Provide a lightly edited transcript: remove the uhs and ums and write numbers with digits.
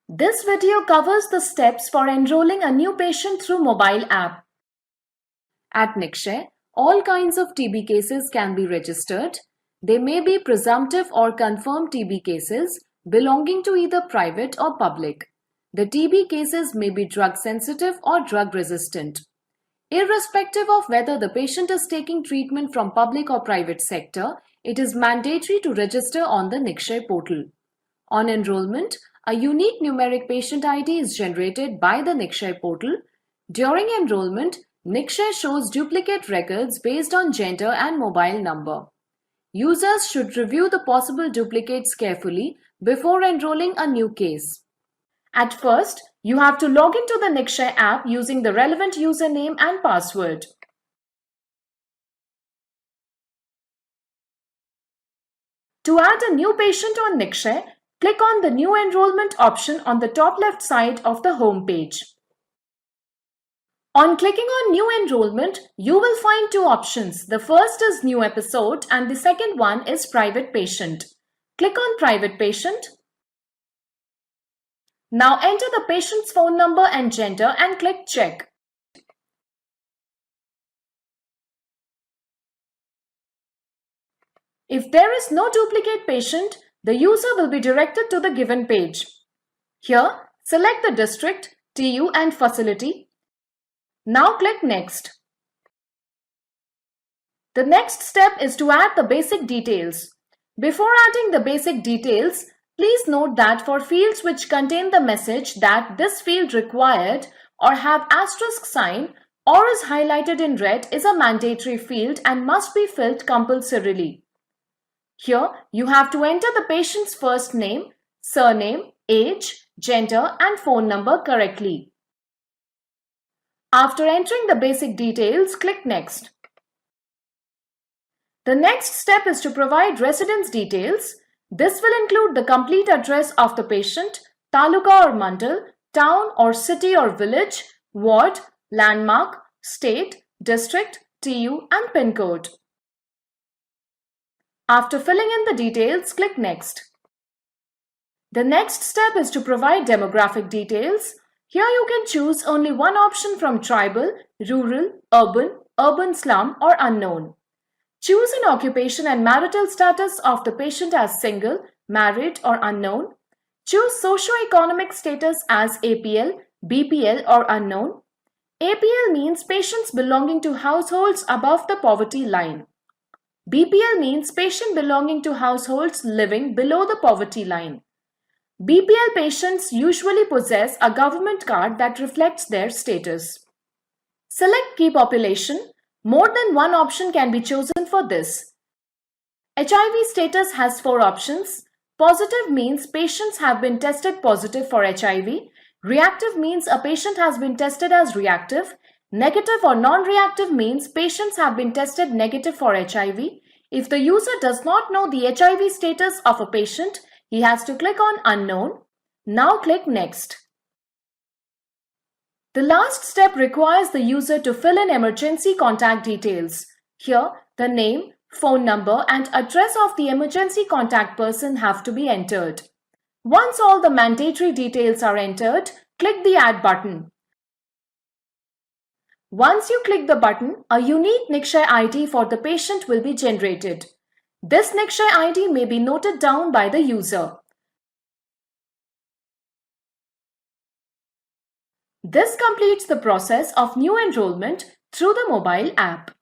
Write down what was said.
This video covers the steps for enrolling a new patient through mobile app. At Nikshay, all kinds of TB cases can be registered. They may be presumptive or confirmed TB cases belonging to either private or public. The TB cases may be drug sensitive or drug resistant. Irrespective of whether the patient is taking treatment from public or private sector, it is mandatory to register on the Nikshay portal. On enrollment, a unique numeric patient ID is generated by the Nikshay portal. During enrollment, Nikshay shows duplicate records based on gender and mobile number. Users should review the possible duplicates carefully before enrolling a new case. At first, you have to log into the Nikshay app using the relevant username and password. To add a new patient on Nikshay, click on the New Enrollment option on the top left side of the home page. On clicking on New Enrollment, you will find two options. The first is New Episode and the second one is Private Patient. Click on Private Patient. Now enter the patient's phone number and gender and click Check. If there is no duplicate patient, the user will be directed to the given page. Here, select the district, TU and facility. Now click Next. The next step is to add the basic details. Before adding the basic details, please note that for fields which contain the message that this field required or have asterisk sign or is highlighted in red is a mandatory field and must be filled compulsorily. Here, you have to enter the patient's first name, surname, age, gender and phone number correctly. After entering the basic details, click Next. The next step is to provide residence details. This will include the complete address of the patient, taluka or mandal, town or city or village, ward, landmark, state, district, TU and PIN code. After filling in the details, click Next. The next step is to provide demographic details. Here you can choose only one option from tribal, rural, urban slum or unknown. Choose an occupation and marital status of the patient as single, married or unknown. Choose socio-economic status as APL, BPL or unknown. APL means patients belonging to households above the poverty line. BPL means patient belonging to households living below the poverty line. BPL patients usually possess a government card that reflects their status. Select Key Population. More than one option can be chosen for this. HIV status has 4 options. Positive means patients have been tested positive for HIV. Reactive means a patient has been tested as reactive. Negative or non-reactive means patients have been tested negative for HIV. If the user does not know the HIV status of a patient, he has to click on Unknown. Now click Next. The last step requires the user to fill in emergency contact details. Here, the name, phone number and address of the emergency contact person have to be entered. Once all the mandatory details are entered, click the Add button. Once you click the button, a unique Nikshay ID for the patient will be generated. This Nikshay ID may be noted down by the user. This completes the process of new enrollment through the mobile app.